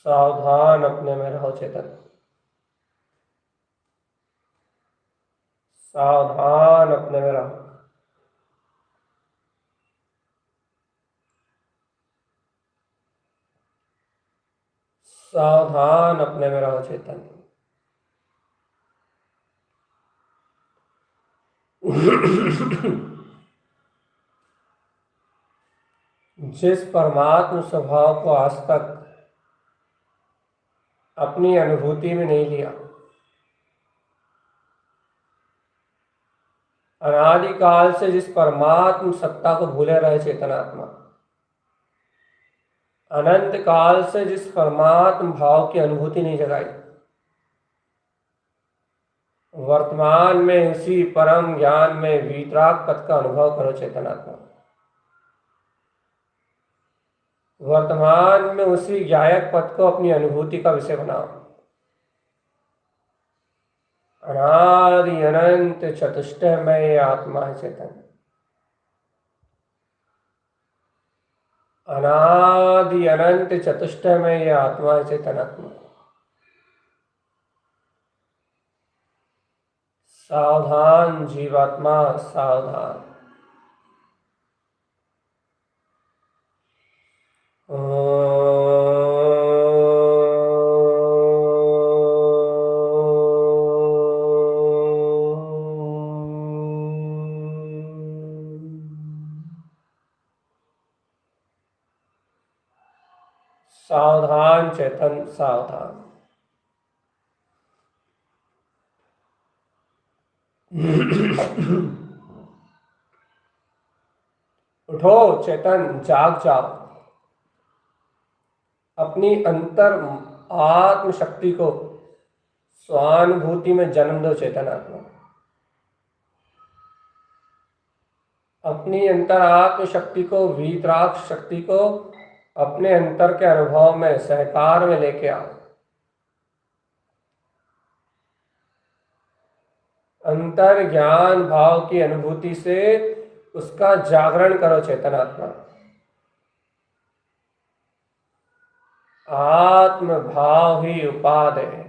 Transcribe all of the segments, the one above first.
सावधान अपने में रहो चेतन, सावधान अपने में रहो। सावधान अपने में रहो चेतन। जिस परमात्म स्वभाव को आज तक अपनी अनुभूति में नहीं लिया, अनादिकाल से जिस परमात्म सत्ता को भूले रहे चेतनात्मा, अनंत काल से जिस परमात्म भाव की अनुभूति नहीं जगाई, वर्तमान में उसी परम ज्ञान में वीतराग पद का अनुभव करो चेतनात्मा। वर्तमान में उसी ज्ञायक पद को अपनी अनुभूति का विषय बनाओ। अनादि अनंत चतुष्टयमय आत्मा है चेतन। अनादि अनंत चतुष्टयमय आत्मा है चेतनात्मा। सावधान जीवात्मा, सावधान। सावधान चेतन, सावधान। उठो चेतन, जाग जाओ। अपनी अंतर आत्म शक्ति को स्वानुभूति में जन्म दो चेतनात्मा। अपनी अंतर आत्म शक्ति को, वीतराग शक्ति को अपने अंतर के अनुभव में, सहकार में लेके आओ। अंतर ज्ञान भाव की अनुभूति से उसका जागरण करो चेतनात्मा। आत्म भाव ही उपादेय है।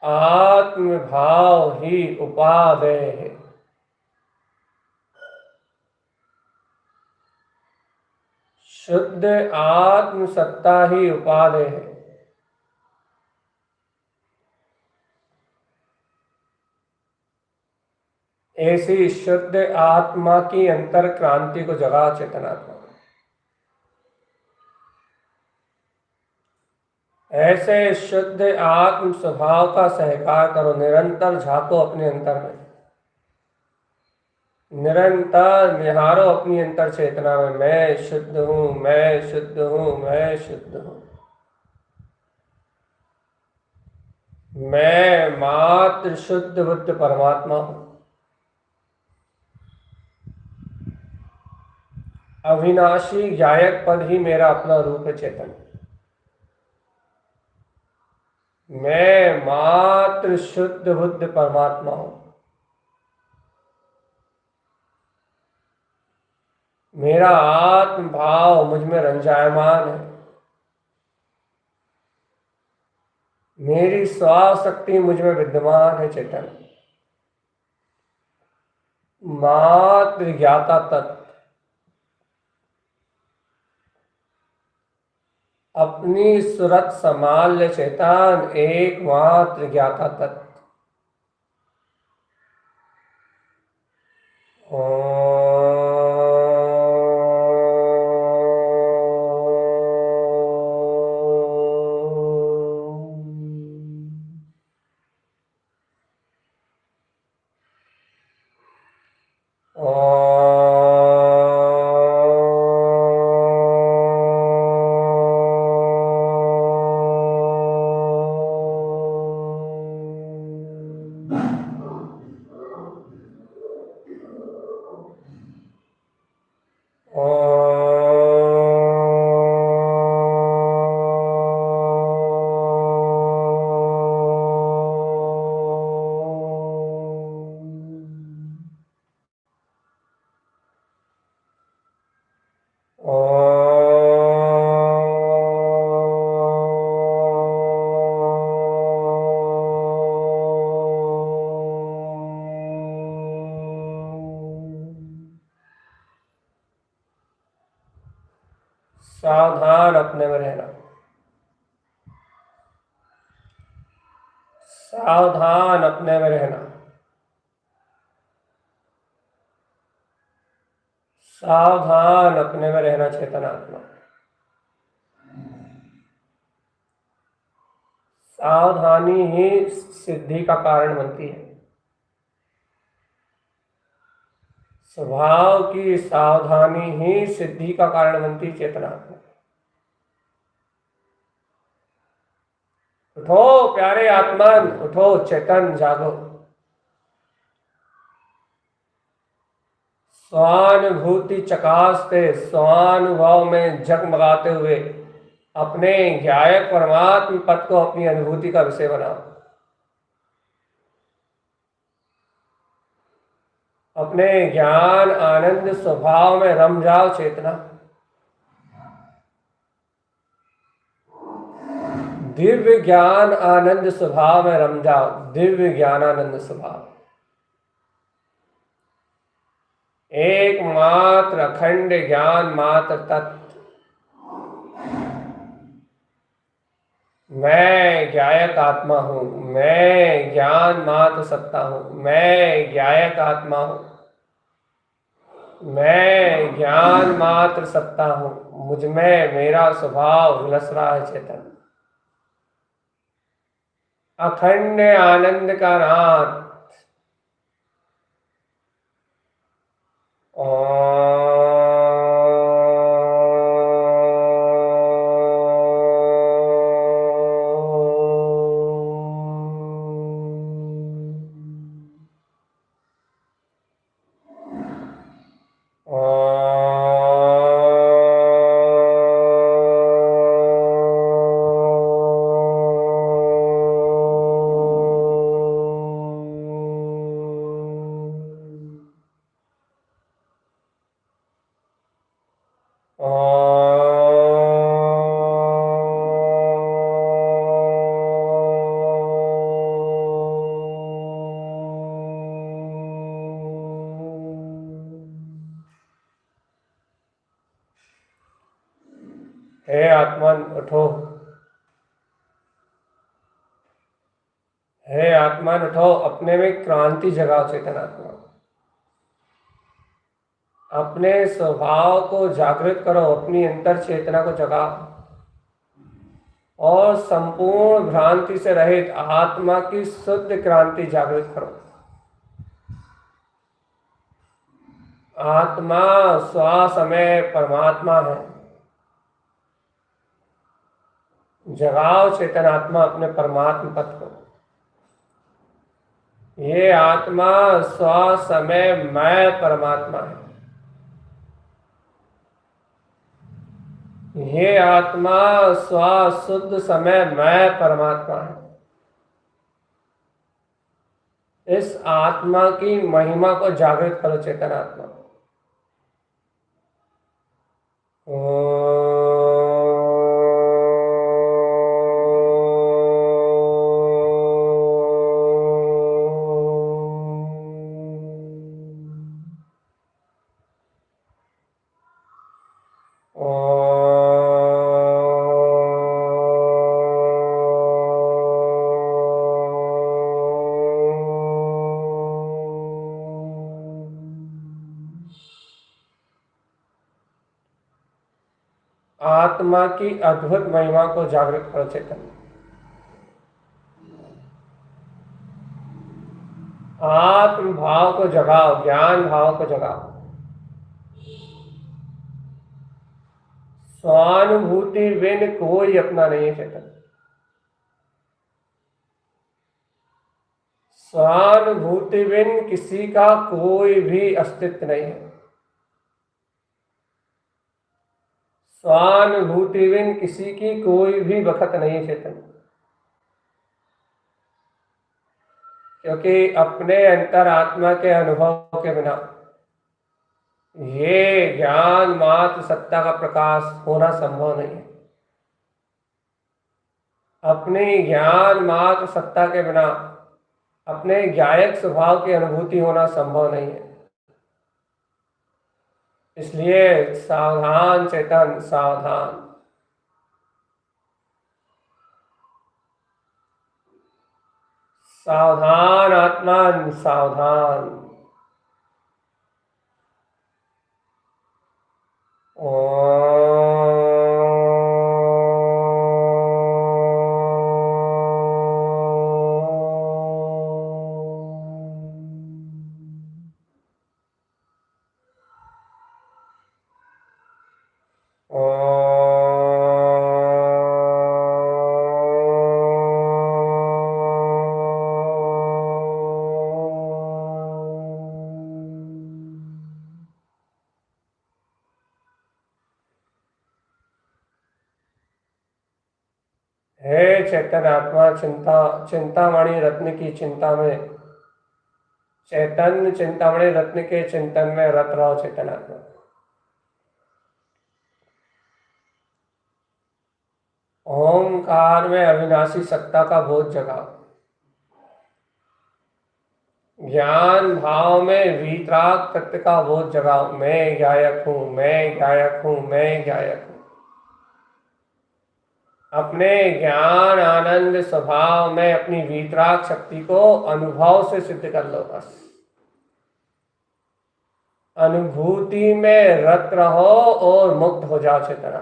आत्म भाव ही उपादेय है। शुद्ध आत्म सत्ता ही उपादेय है। ऐसी शुद्ध आत्मा की अंतर क्रांति को जगा चेतनात्मा। ऐसे शुद्ध आत्म स्वभाव का सहकार करो। निरंतर झांको अपने अंतर में, निरंतर निहारो अपनी अंतर चेतना में। मैं शुद्ध हूं, मैं शुद्ध हूं, मैं शुद्ध हूं। मैं मात्र शुद्ध बुद्ध परमात्मा हूं। अविनाशी गायक पद ही मेरा अपना रूप है चेतन। मैं मात्र शुद्ध बुद्ध परमात्मा हूं। मेरा आत्म भाव मुझ में रंजायमान है। मेरी स्वाशक्ति मुझ में विद्यमान है चेतन। मात्र ज्ञाता तत्व, अपनी सूरत संभाल ले चेतन। एकमात्र ज्ञाता तत्व। सावधान अपने में रहना, सावधान अपने में रहना, सावधान अपने में रहना चेतनात्मा। सावधानी ही सिद्धि का कारण बनती है। स्वभाव की सावधानी ही सिद्धि का कारण बनती है चेतनात्मा। उठो प्यारे आत्मन, उठो चेतन जागो। स्वानुभूति चकासते, स्वानुभव में जगमगाते हुए अपने ज्ञायक परमात्म पद को अपनी अनुभूति का विषय बनाओ। अपने ज्ञान आनंद स्वभाव में रम जाओ चेतना। दिव्य ज्ञान आनंद स्वभाव में रम जाओ, दिव्य ज्ञानानंद स्वभाव। एकमात्र अखंड ज्ञान मात्र तत्व। मैं ज्ञायक आत्मा हूं, मैं ज्ञान मात्र सत्ता हूं, मैं ज्ञायक आत्मा हूं, मैं ज्ञान मात्र सत्ता हूं। मुझ में मेरा स्वभाव विलस रहा है चेतन। अखंड आनंद का नाथ। हे आत्मन उठो, हे आत्मन उठो, अपने में क्रांति जगाओ चेतनात्मा। अपने स्वभाव को जागृत करो, अपनी अंतर चेतना को जगाओ और संपूर्ण भ्रांति से रहित आत्मा की शुद्ध क्रांति जागृत करो। आत्मा स्वसमय परमात्मा है। जगाओ चेतनात्मा अपने परमात्मा पद को। ये आत्मा स्वसमय मैं परमात्मा है। ये आत्मा स्वशुद्ध समय मैं परमात्मा है। इस आत्मा की महिमा को जागृत करो चेतनात्मा। आत्मा की अद्भुत महिमा को जागृत करो चेतन। आत्म भाव को जगाओ, ज्ञान भाव को जगाओ। स्वानुभूति बिन कोई अपना नहीं है चेतन। स्वानुभूति बिन किसी का कोई भी अस्तित्व नहीं है। स्वानुभूति बिन किसी की कोई भी बखत नहीं है चेतन। क्योंकि अपने अंतरात्मा के अनुभव के बिना ये ज्ञान मात्र सत्ता का प्रकाश होना संभव नहीं है। अपने ज्ञान मात्र सत्ता के बिना अपने ज्ञायक स्वभाव की अनुभूति होना संभव नहीं है। इसलिए सावधान चेतन, सावधान। सावधान आत्मन, सावधान। हे चैतन्य आत्मा, चिंतामणि रत्न की चिंता में, चैतन्य चिंतामणि रत्न के चिंतन में रत रहो चैतन्य आत्मा। ओमकार में अविनाशी सत्ता का बोध जगाओ। ज्ञान भाव में वीतराग तत्व का बोध जगाओ। मैं गायक हूं, मैं गायक हूं, मैं गायक हूं। अपने ज्ञान आनंद स्वभाव में अपनी वीतराग शक्ति को अनुभव से सिद्ध कर लो। बस अनुभूति में रत रहो और मुक्त हो जाओ चेतना।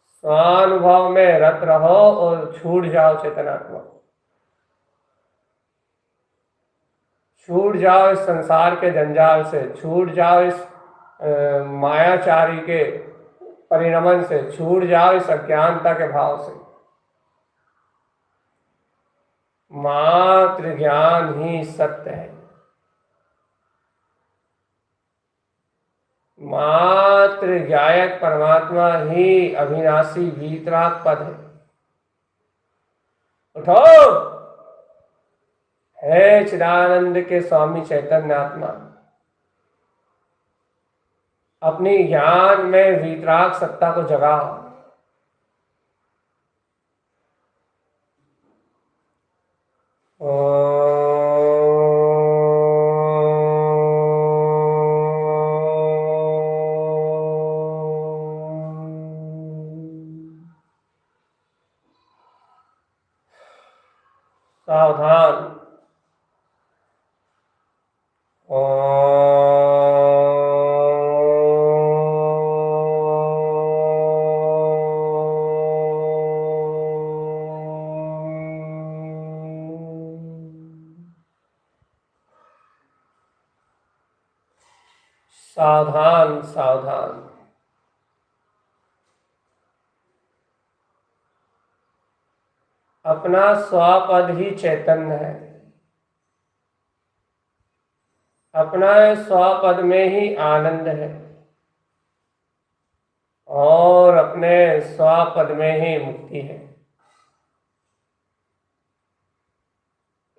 स्वानुभव में रत रहो और छूट जाओ चेतनात्मा। छूट जाओ इस संसार के जंजाल से, छूट जाओ इस मायाचारी के परिणमन से, छूट जाओ इस अज्ञानता के भाव से। मात्र ज्ञान ही सत्य है। मात्र गायक परमात्मा ही अविनाशी वीतराग पद है। उठो हे चिदानंद के स्वामी चैतन्य आत्मा, अपनी ज्ञान में वीतराग सत्ता को जगाओ। सावधान। सावधान, सावधान। अपना स्वपद ही चैतन्य है। अपना स्वपद में ही आनंद है और अपने स्वपद में ही मुक्ति है।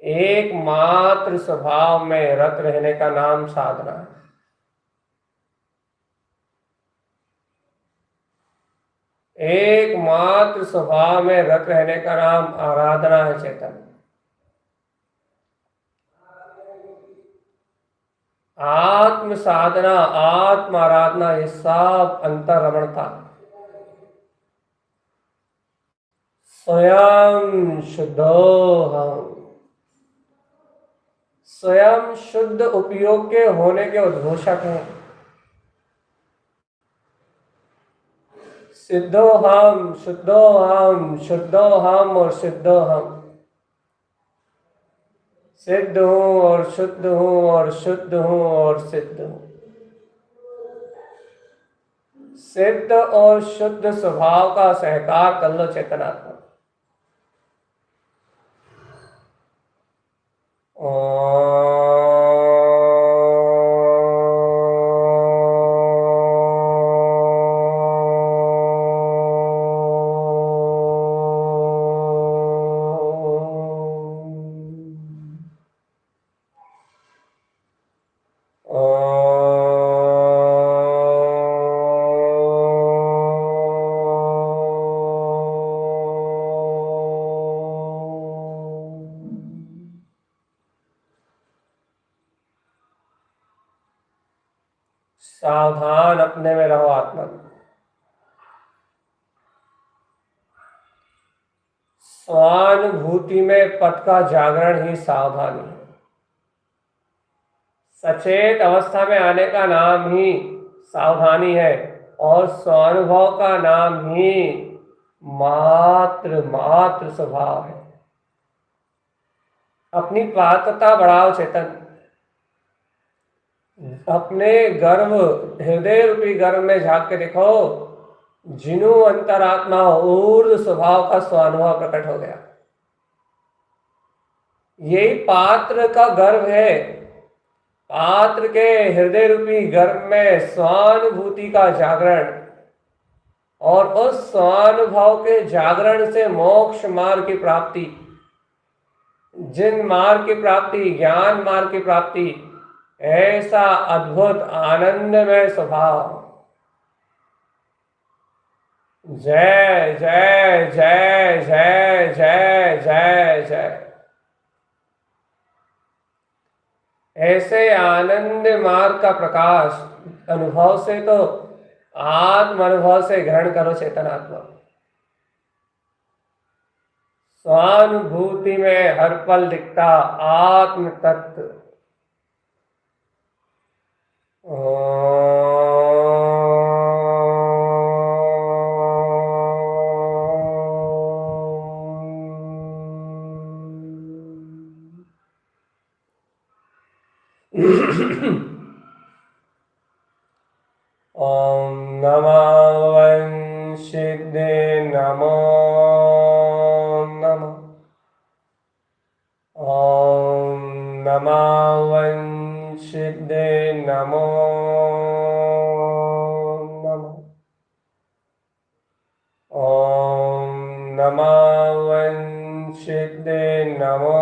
एकमात्र स्वभाव में रत रहने का नाम साधना है। एकमात्र स्वभाव में रत रहने का नाम आराधना है चेतन। आत्म साधना, आत्म आराधना, ये सब अंतर्रमण था। स्वयं शुद्धो हम, स्वयं शुद्ध उपयोग के होने के उद्घोषक हैं। सिद्धो हम, शुद्धो हम, शुद्धो हम और सिद्धो हम। सिद्ध हूं और शुद्ध हूं और शुद्ध हूं और सिद्ध हूं। सिद्ध और शुद्ध स्वभाव का सहकार कर लो चेतनात्मा। सावधान अपने में रहो आत्मन। स्वानुभूति में पद का जागरण ही सावधानी है। सचेत अवस्था में आने का नाम ही सावधानी है और स्वानुभव का नाम ही मात्र मात्र स्वभाव है। अपनी पात्रता बढ़ाओ चेतन। अपने गर्भ, हृदय रूपी गर्भ में झांक के देखो, जिनु अंतरात्मा ऊर्ध्व स्वभाव का स्वानुभव प्रकट हो गया। यही पात्र का गर्भ है। पात्र के हृदय रूपी गर्भ में स्वानुभूति का जागरण, और उस स्वानुभव के जागरण से मोक्ष मार्ग की प्राप्ति, जिन मार्ग की प्राप्ति, ज्ञान मार्ग की प्राप्ति, ऐसा अद्भुत आनंदमय स्वभाव। जय जय जय जय जय जय जय। ऐसे आनंद मार्ग का प्रकाश अनुभव से, तो आत्म अनुभव से ग्रहण करो चेतनात्मा। स्वानुभूति में हर पल दिखता आत्म तत्व। ओम नमः वंशिदे नमो नमः। ओम नमः वंशिदे नमो नमः। ओम नमः वंशिदे नमो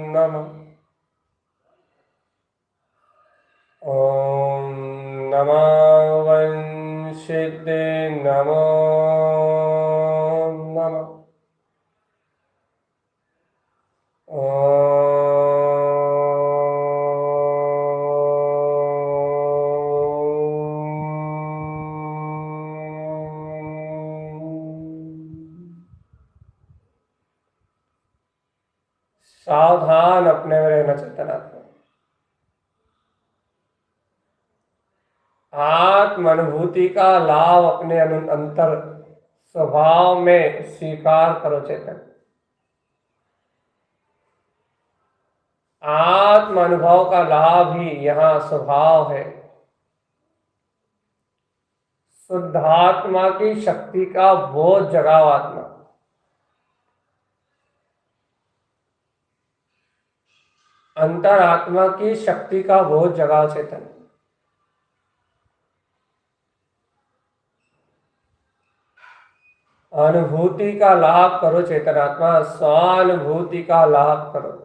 नमः। ओम नमः वंशिदे नमो नमः। सावधान अपने में रहना चेतनात्मा। आत्म अनुभूति का लाभ अपने अंतर स्वभाव में स्वीकार करो चेतन। आत्म अनुभव का लाभ ही यहाँ स्वभाव है। शुद्धात्मा की शक्ति का बोध जगाओ आत्मा। अंतरात्मा की शक्ति का बोध जगाओ चेतन। अनुभूति का लाभ करो चेतनात्मा, स्वानुभूति का लाभ करो।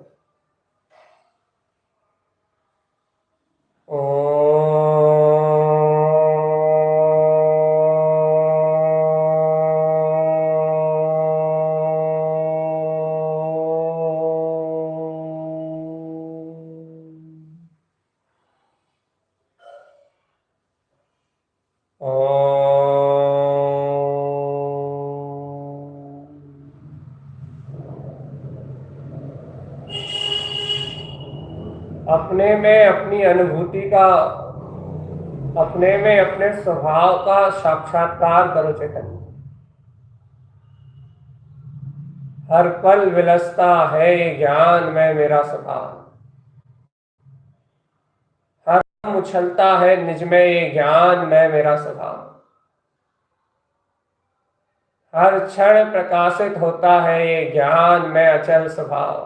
अपने में अपनी अनुभूति का, अपने में अपने स्वभाव का साक्षात्कार करो चेतन। हर पल विलसता है ज्ञान में मेरा स्वभाव। हर दम उछलता है निज में ये ज्ञान में मेरा स्वभाव। हर क्षण प्रकाशित होता है ये ज्ञान में अचल स्वभाव।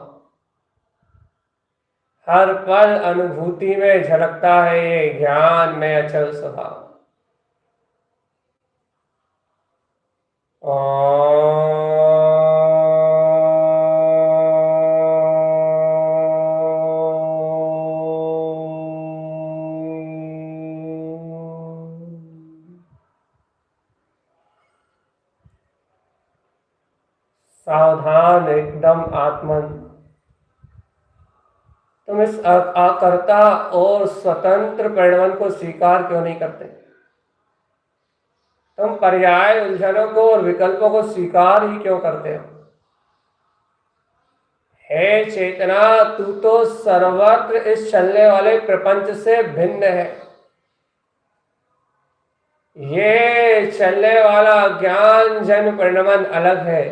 हर पल अनुभूति में झलकता है ये ज्ञान में अचल स्वभाव। सावधान एकदम आत्मन। तुम इस अकर्ता और स्वतंत्र परिणमन को स्वीकार क्यों नहीं करते? तुम पर्याय उलझनों को और विकल्पों को स्वीकार ही क्यों करते हो? हे चेतना, तू तो सर्वत्र इस चलने वाले प्रपंच से भिन्न है। ये चलने वाला ज्ञान जन्म परिणमन अलग है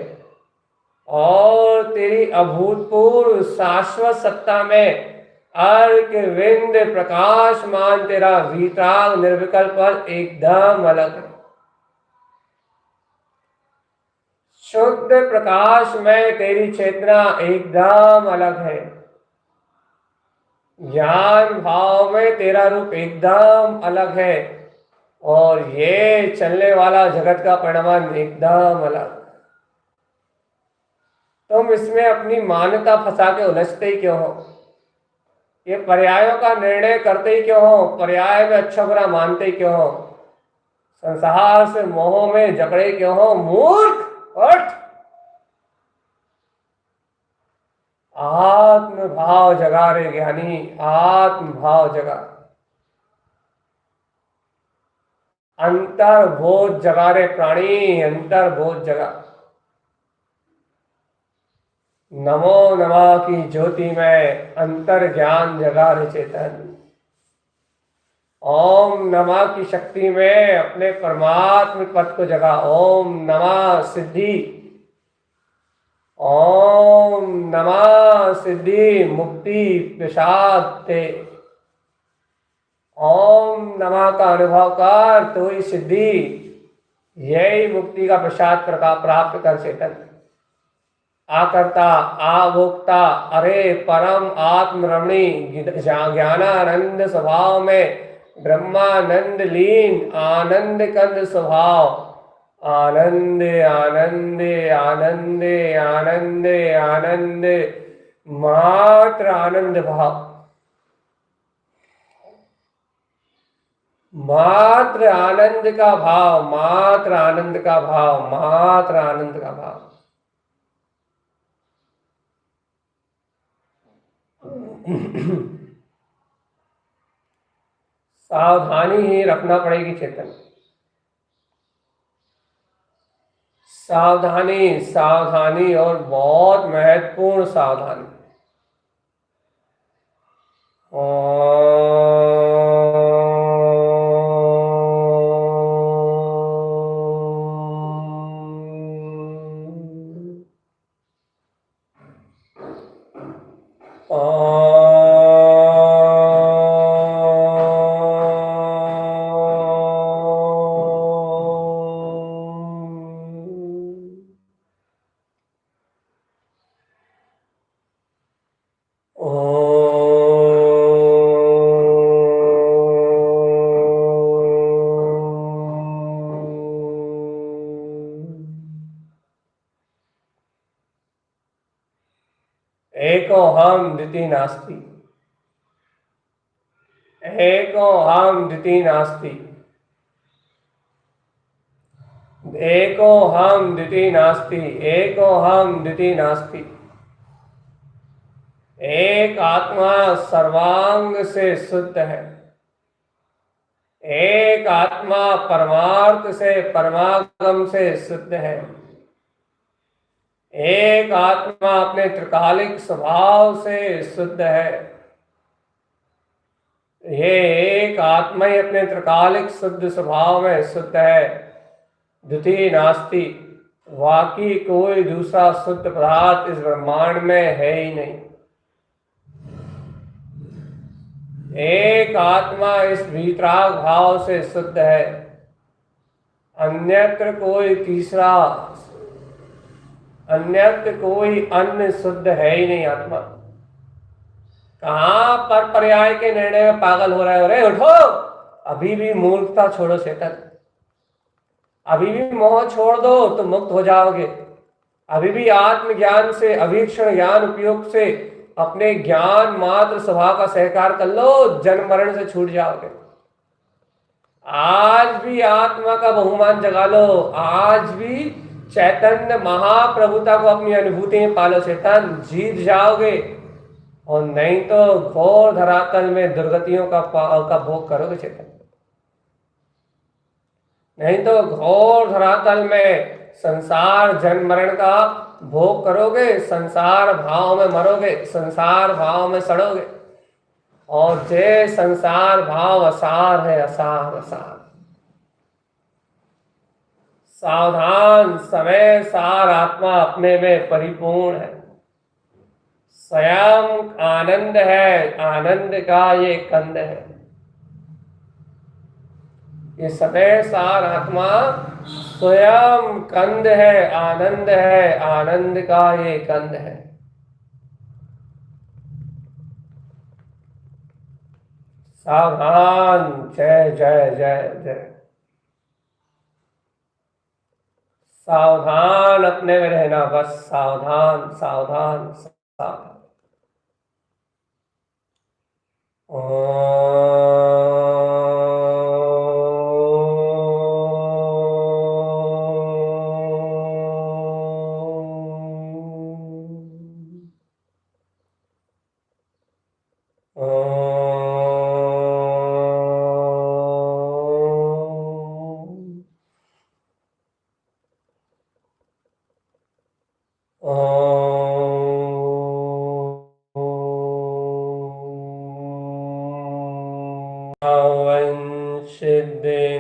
और तेरी अभूतपूर्व शाश्वत सत्ता में अर्क विंद प्रकाशमान तेरा वीतराग निर्विकल्प पर एकदम अलग है। शुद्ध प्रकाश में तेरी चेतना एकदम अलग है। ज्ञान भाव में तेरा रूप एकदम अलग है और ये चलने वाला जगत का परिणमन एकदम अलग। तुम इसमें अपनी मान्यता फंसा के उलझते ही क्यों हो? ये पर्यायों का निर्णय करते ही क्यों हो? पर्याय में अच्छा बुरा मानते ही क्यों हो? संसार से मोह में जकड़े क्यों हो? मूर्ख, उठ! आत्म भाव जगा रे ज्ञानी, आत्म भाव जगा। अंतर्बोध जगा रे प्राणी, अंतर्बोध जगा। नमो नमः की ज्योति में अंतर ज्ञान जगा रे चेतन। ओम नमः की शक्ति में अपने परमात्म पद को जगा। ओम नमः सिद्धि, ओम नमः सिद्धि मुक्ति प्रसाद ते। ओम नमः का अनुभव कर, तो ही सिद्धि, यही मुक्ति का प्रसाद प्राप्त कर चेतन। आकर्ता, आभोक्ता, अरे परम आत्मरमणी ज्ञानानंद स्वभाव में ब्रह्मानंद लीन आनंद कंद स्वभाव। आनंद आनंद आनंद आनंद आनंद, मात्र आनंद भाव, मात्र आनंद का भाव, मात्र आनंद का भाव, मात्र आनंद का भाव। सावधानी ही रखना पड़ेगी चेतन। सावधानी, सावधानी और बहुत महत्वपूर्ण सावधानी। एको हम द्वितीय नास्ति, एको हम द्वितीय नास्ति, एको हम द्वितीय नास्ति, एको हम द्वितीय नास्ति। एक आत्मा सर्वांग से शुद्ध है। एक आत्मा परमार्थ से परमागम से शुद्ध है। एक आत्मा अपने त्रिकालिक स्वभाव से शुद्ध है। ये एक आत्मा ही अपने त्रिकालिक शुद्ध स्वभाव में शुद्ध है। द्वितीय नास्ति, बाकी कोई दूसरा शुद्ध पदार्थ इस ब्रह्मांड में है ही नहीं। एक आत्मा इस वीतराग भाव से शुद्ध है। अन्यत्र कोई तीसरा, अन्यत्र कोई अन्य शुद्ध है ही नहीं आत्मा। कहां पर पर्याय के निर्णय में पागल हो रहे हो? रे उठो, अभी भी मूर्खता छोड़ो चेतन। अभी भी मोह छोड़ दो तो मुक्त हो जाओगे। अभी भी आत्मज्ञान से, अभीक्षण ज्ञान उपयोग से अपने ज्ञान मात्र स्वभाव का सहकार कर लो, जन्म मरण से छूट जाओगे। आज भी आत्मा का बहुमान जगा लो। आज भी चैतन्य महाप्रभुता को अपनी अनुभूति में पालो चेतन, जीत जाओगे और नहीं तो घोर धरातल में दुर्गतियों का भोग करोगे चेतन। नहीं तो घोर धरातल में संसार जन्म मरण का भोग करोगे, संसार भाव में मरोगे, संसार भाव में सड़ोगे। और जे संसार भाव असार है, असार असार। सावधान, समय सार आत्मा अपने में परिपूर्ण है, स्वयं आनंद है, आनंद का ये कंद है। ये समय सार आत्मा स्वयं कंद है, आनंद है, आनंद का ये कंद है। सावधान, जय जय जय जय। सावधान अपने में रहना, बस सावधान सावधान सावधान।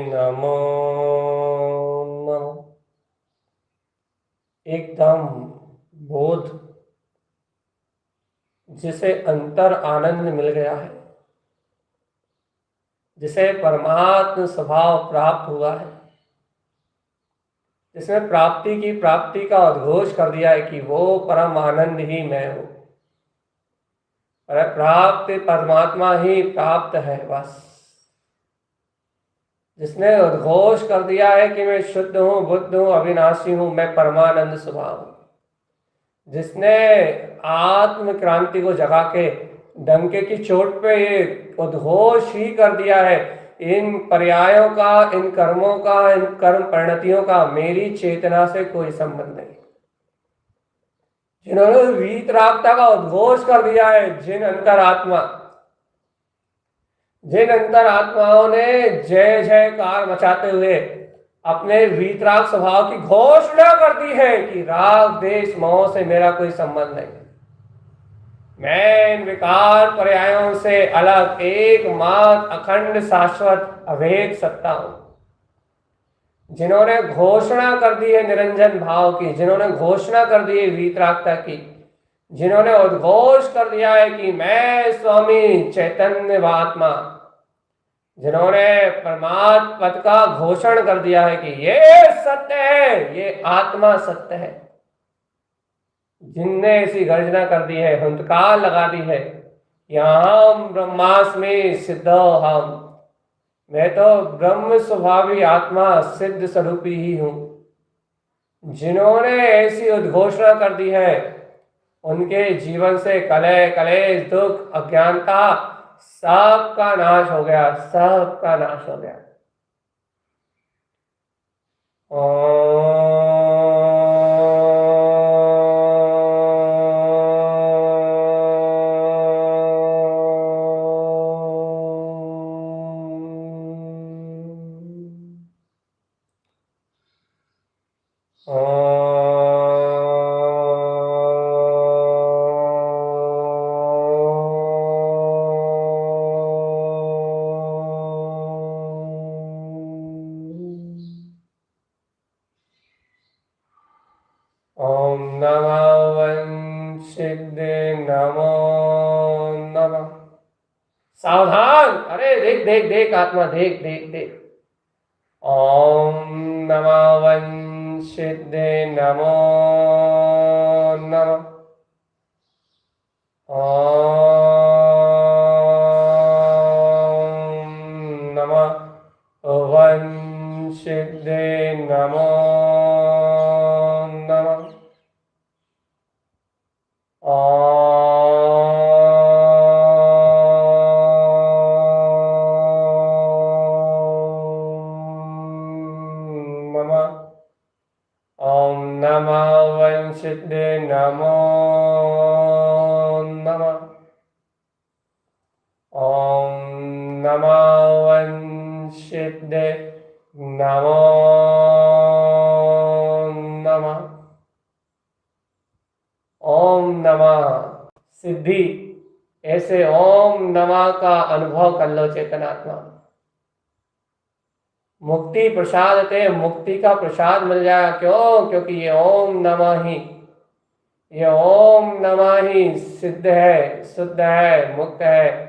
नमो नमः। एकदम बोध, जिसे अंतर आनंद मिल गया है, जिसे परमात्म स्वभाव प्राप्त हुआ है, जिसने प्राप्ति का उद्घोष कर दिया है कि वो परम आनंद ही मैं हूं। प्राप्ति परमात्मा ही प्राप्त है, बस। जिसने उद्घोष कर दिया है कि मैं शुद्ध हूं, बुद्ध हूं, अविनाशी हूं, मैं परमानंद स्वभाव हूं। जिसने आत्म क्रांति को जगा के डंके की चोट पे ये उद्घोष ही कर दिया है, इन पर्यायों का, इन कर्मों का, इन कर्म परिणतियों का मेरी चेतना से कोई संबंध नहीं। जिन्होंने वीतरागता का उद्घोष कर दिया है, जिन अंतरात्माओं ने जय जयकार मचाते हुए अपने वीतराग स्वभाव की घोषणा कर दी है कि राग देश मोह से मेरा कोई संबंध नहीं, मैं इन विकार पर्यायों से अलग एकमात्र अखंड शाश्वत अभेद सत्ता हूं। जिन्होंने घोषणा कर दी है निरंजन भाव की, जिन्होंने घोषणा कर दी है वीतरागता की, जिन्होंने उद्घोष कर दिया है कि मैं स्वामी चैतन्य आत्मा, जिन्होंने परमात्म पद का घोषण कर दिया है कि ये सत्य है, ये आत्मा सत्य है, जिनने ऐसी गर्जना कर दी है, हुंकार लगा दी है, यहाँ ब्रह्मास्मि सिद्धो हम, मैं तो ब्रह्म स्वभावी आत्मा सिद्ध स्वरूपी ही हूं। जिन्होंने ऐसी उद्घोषणा कर दी है, उनके जीवन से कलह कलेश दुख अज्ञानता सबका नाश हो गया, सबका नाश हो गया। ओम नमः वंशिदे नमो नमः। सावधान, अरे देख देख देख आत्मा, देख देख देख। ओम नमः वंशिदे नमो नमः। ओम नमः वंशिदे नमो नमः। ओम नमः वंशिदे नमो नमः। नमः वंशिद्दे नमो नमः। ओम नमः सिद्धि। ऐसे ओम नमः का अनुभव कर लो चेतनात्मा। मुक्ति प्रसाद ते मुक्ति का प्रसाद मिल जाएगा। क्यों? क्योंकि ये ओम नमः ही, ये ओम नमः ही सिद्ध है, शुद्ध है, मुक्त है।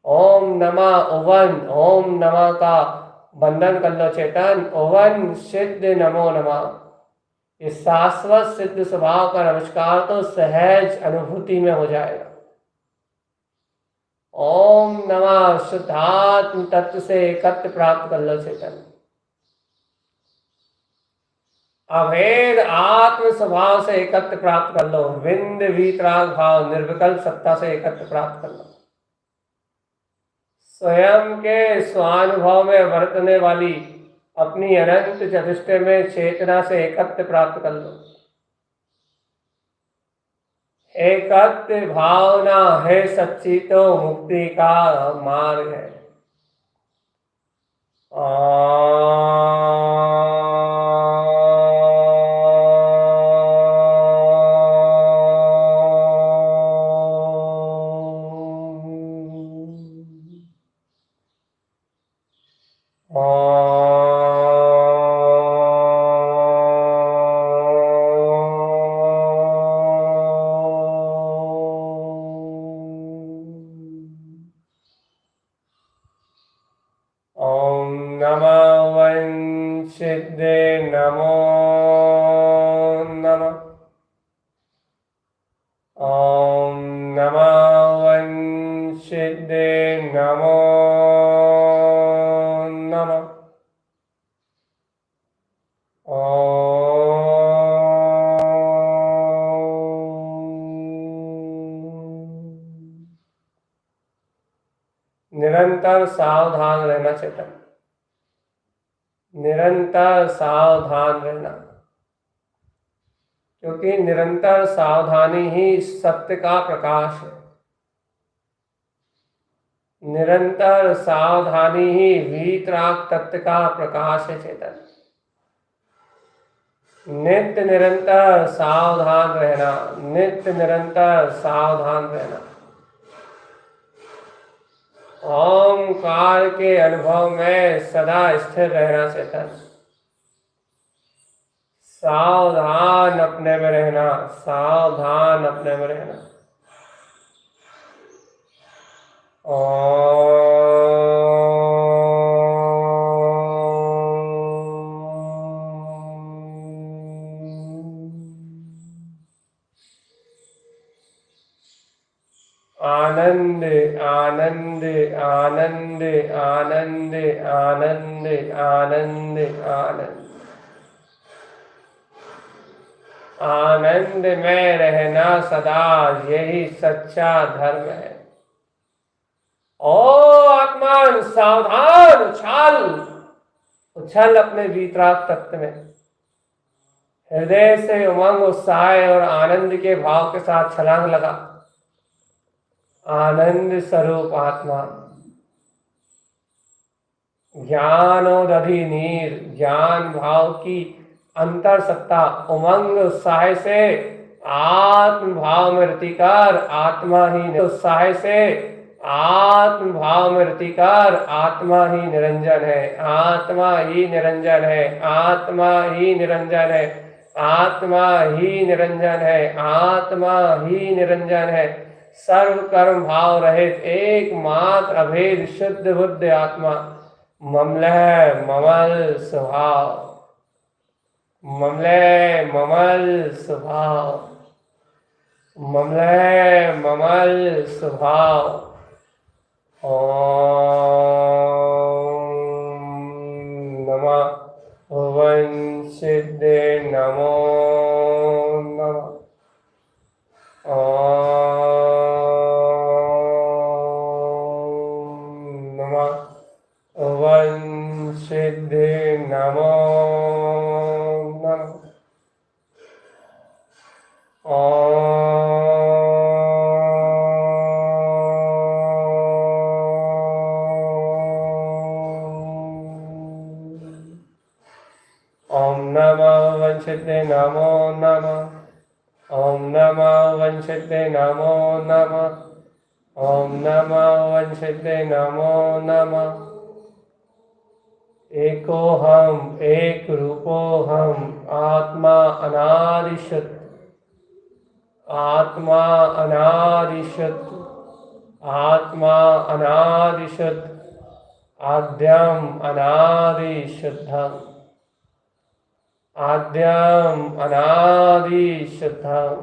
ओम नमः ओवन, ओम नमः का बंधन कर लो चेतन। ओवन सिद्ध नमो नमः। इस शाश्वत सिद्ध स्वभाव का नमस्कार तो सहज अनुभूति में हो जाएगा। ओम नमः शुद्धात्म तत्व से एकत्र प्राप्त कर लो चेतन। अभेद आत्म स्वभाव से एकत्र प्राप्त कर लो। विंद वीतराग भाव निर्विकल्प सत्ता से एकत्र प्राप्त कर लो। स्वयं के स्वानुभव में वर्तने वाली अपनी अनंत चतुष्टय में चेतना से एकत्र प्राप्त कर लो। एकत्व भावना है सच्ची तो मुक्ति का मार्ग है। ओम नमः वंशिद्दे नमो नमः। ओम नमः वंशिद्दे नमो नमः। निरंतर सावधान रहना चेतन, निरंतर सावधान रहना। क्योंकि निरंतर सावधानी ही सत्य का प्रकाश है। निरंतर सावधानी ही वीतराग तत्व का प्रकाश है चेतन। नित्य निरंतर सावधान रहना, नित्य निरंतर सावधान रहना। ओमकार के अनुभव में सदा स्थिर रहना चेतन। सावधान अपने में रहना, सावधान अपने में रहना। आनंद आनंद आनंद आनंद आनंद आनंद आनंद आनंद में रहना सदा यही सच्चा धर्म है। ओ आत्मान सावधान, उछाल उछल अपने वीतराग तत्व में। हृदय से उमंग उत्साह और आनंद के भाव के साथ छलांग लगा। आनंद स्वरूप आत्मा, ज्ञानोदधि नीर, ज्ञान भाव की अंतर सत्ता उमंग उत्साह से आत्म भाव में रतिकार आत्मा ही, उत्साह से आत्म भाव में रतिकार आत्मा ही निरंजन है। आत्मा ही निरंजन है, आत्मा ही निरंजन है, आत्मा ही निरंजन है, आत्मा ही निरंजन है। सर्व कर्म भाव रहित एकमात्र अभेद शुद्ध बुद्ध आत्मा, ममलय ममल स्वभाव, ममलय ममल स्वभाव, ममलय ममल स्वभाव। ओम नमः वंशिद्दे नमो नमः। वंशिद्दे नमो नमः। वंशिते नमो नमः। ओम नमः वंशिते नमो नमः। ओम नमः वंशिते नमो नमः। एको हम एक रूपो हम आत्मा अनादिशत, आत्मा अनादिशत, आत्मा अनादिशत, आद्यम अनादि शुद्धम, आद्यम अनादि शुद्धम।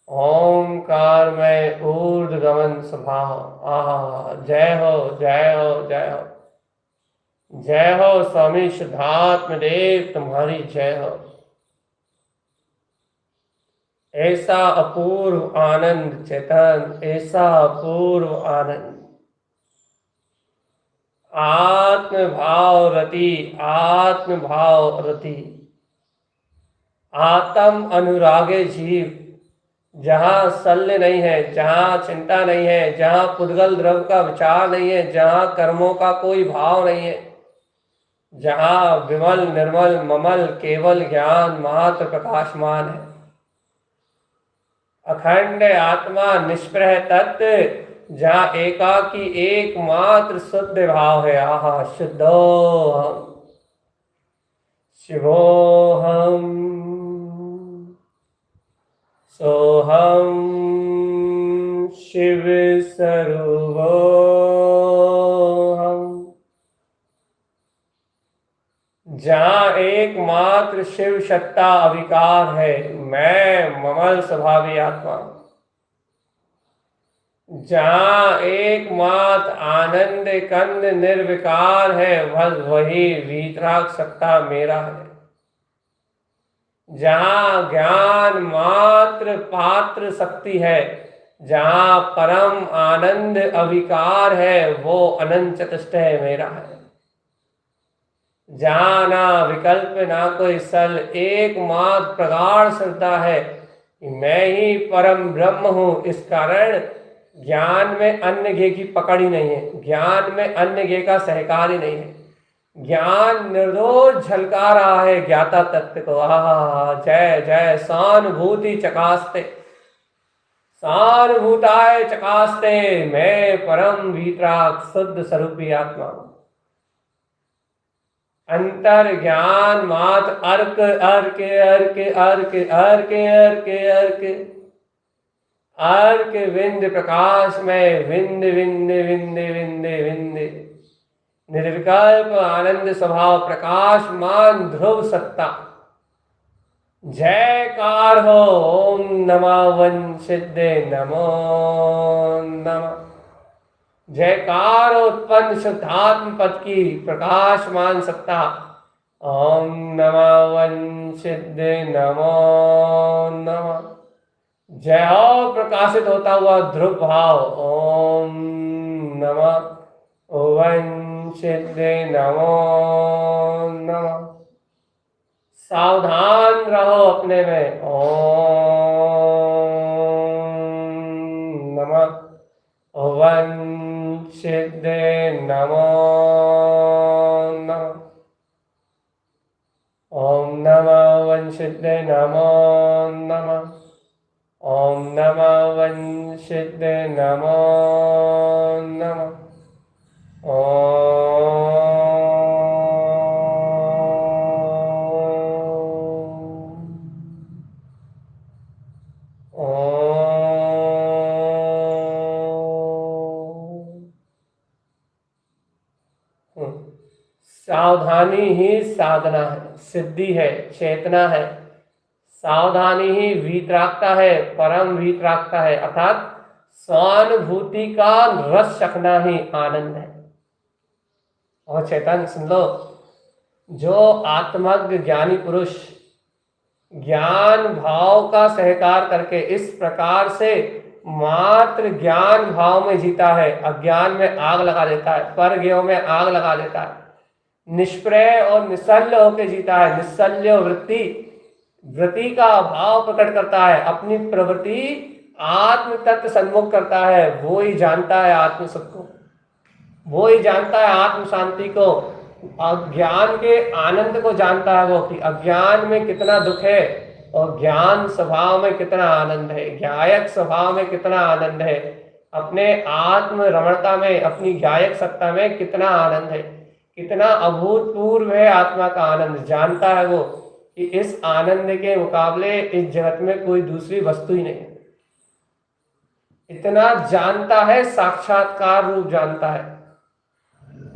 ओंकार में ऊर्ध्वगमन स्वभाव। आहा, जय हो जय हो जय हो, जय हो स्वामी शुद्धात्म देव, तुम्हारी जय हो। ऐसा अपूर्व आनंद चेतन, ऐसा अपूर्व आनंद। आत्म भाव रति, आत्म भाव रति, आत्म अनुरागे जीव। जहाँ शल्य नहीं है, जहाँ चिंता नहीं है, जहाँ पुद्गल द्रव्य का विचार नहीं है, जहाँ कर्मों का कोई भाव नहीं है, जहाँ विमल निर्मल ममल केवल ज्ञान मात्र प्रकाशमान है, अखंड आत्मा निष्प्रह तत्व, जहाँ एकाकी एकमात्र शुद्ध भाव है। आहा, शुद्धोहम शिवोहम सोहम शिव स्वरूपोहम। जहाँ एकमात्र शिव सत्ता अविकार है, मैं ममल स्वभावी आत्मा। जहाँ एकमात्र आनंद कंद निर्विकार है, वही वीतराग सत्ता मेरा है। जहाँ ज्ञान मात्र पात्र शक्ति है, जहाँ परम आनंद अविकार है, वो अनंत चतुष्टय मेरा है। जहाँ ना विकल्प ना कोई सल, एकमात्र प्रगाढ़ श्रद्धा है कि मैं ही परम ब्रह्म हूँ। इस कारण ज्ञान में अन्य ज्ञ की पकड़ ही नहीं है, ज्ञान में अन्य ज्ञ का सहकार ही नहीं है। ज्ञान निर्दोष झलका रहा है ज्ञाता तत्व को। आहा, जय जय। सहानुभूति चकास्ते, सहानुभूताय चकास्ते, मैं परम वीतराग शुद्ध स्वरूपी आत्मा हूं। अंतर ज्ञान मात्र अर्क अर्क अर्क अर्क अर्क अर्क अर्क अर्क विंद प्रकाश में विंद विंद विंद विंद विंद निर्विकल्प आनंद स्वभाव प्रकाशमान ध्रुव सत्ता। जयकार हो। ओम नमः वंशिते नमो नमः। जयकार उत्पन्न शुद्धात्म पद की प्रकाशमान सत्ता। ओम नमः वंशिते नमो नमः। जय हो प्रकाशित होता हुआ ध्रुव भाव। ओम नमः वंशिते नमो नमः। सावधान रहो अपने में। ओम नमः वंशिते नमो नमः। ओम नमः वंशिते नमो नमः। ओम नमः वंशिते नमो नमः। सावधानी ही साधना है, सिद्धि है, चेतना है। सावधानी ही वीतरागता है, परम वीतरागता है, अर्थात स्वानुभूति का रस चखना ही आनंद है। और चेतन सुन लो, जो आत्मज्ञ ज्ञानी पुरुष ज्ञान भाव का सहकार करके इस प्रकार से मात्र ज्ञान भाव में जीता है, अज्ञान में आग लगा देता है, परज्ञों में आग लगा देता है, निष्प्रय और निशल्य होकर जीता है, निशल्य वृत्ति का भाव प्रकट करता है, अपनी प्रवृत्ति आत्म तत्व सन्मुख करता है, वो ही जानता है आत्म सुख को, वो ही जानता है आत्म शांति को। अज्ञान के आनंद को जानता है वो, कि अज्ञान में कितना दुख है और ज्ञान स्वभाव में कितना आनंद है, ज्ञायक स्वभाव में कितना आनंद है, अपने आत्म रमणता में, अपनी ज्ञायक सत्ता में कितना आनंद है, कितना अभूतपूर्व है आत्मा का आनंद। जानता है वो कि इस आनंद के मुकाबले इस जगत में कोई दूसरी वस्तु ही नहीं है। इतना जानता है, साक्षात्कार रूप जानता है,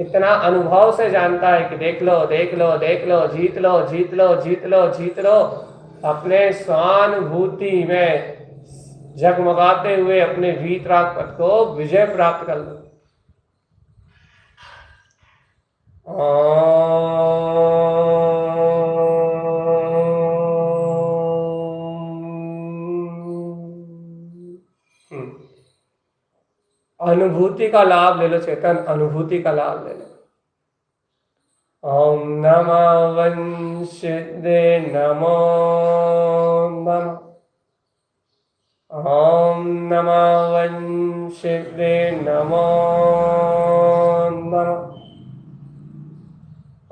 इतना अनुभव से जानता है कि देख लो देख लो देख लो, जीत लो जीत लो जीत लो जीत लो, अपने स्वानुभूति में जगमगाते हुए अपने वीतराग पथ को विजय प्राप्त कर लो। अनुभूति का लाभ ले लो चेतन, अनुभूति का लाभ ले लो। ओम नमः वंशिदे नमो नमः। ओम नमः वंशिदे नमो नमः।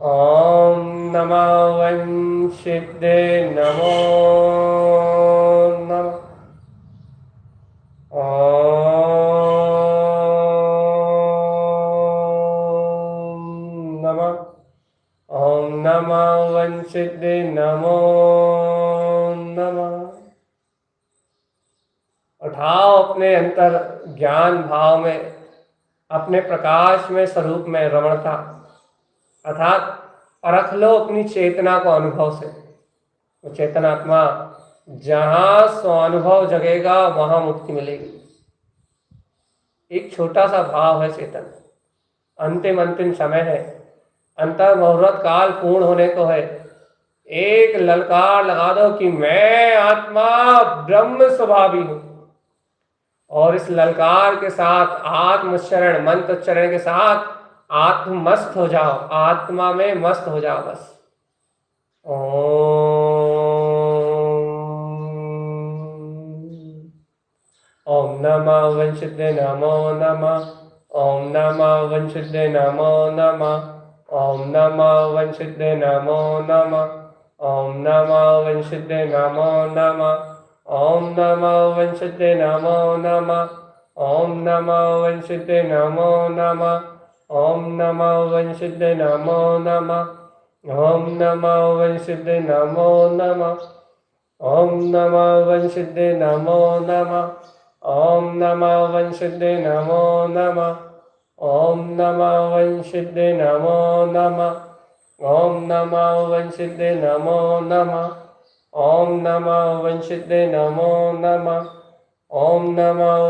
ओम नमः वंशिदे नमो नमः। ओम नमः वंशिदे नमो नमः। उठाओ अपने अंतर ज्ञान भाव में, अपने प्रकाश में, स्वरूप में रमणता, अर्थात परख लो अपनी चेतना को अनुभव से। वो चेतनात्मा जहां स्वानुभव जगेगा वहां मुक्ति मिलेगी। एक छोटा सा भाव है चेतन, अंतिम अंतिम समय है, अंतर मुहूर्त काल पूर्ण होने को है। एक ललकार लगा दो कि मैं आत्मा ब्रह्म स्वभावी हूं, और इस ललकार के साथ आत्मोच्चारण, मंत्र उच्चारण के साथ आत्ममस्त हो जाओ, आत्मा में मस्त हो जाओ बस। ओम नमः वंशिदे नमो नमः। ओम नमः वंशिदे नमो नमः। ओम नमः वंशिदे नमो नमः। ओम नमः वंशिदे नमो नमः। ओम नमः वंशिदे नमो नमः। ओम नमः वंशिदे नमो नमः। ओम नमः वंशिदे नमो नमः। ओम नमः वंशिदे नमो नमः। ओम नमः वंशिदे नमो नमः। ओम नमः वंशिदे नमो नमः। ओम नमः वंशिदे नमो नमः। ओम नमः वंशिदे नमो नमः। ओम नमः वंशिदे नमो नमः। ओम नमः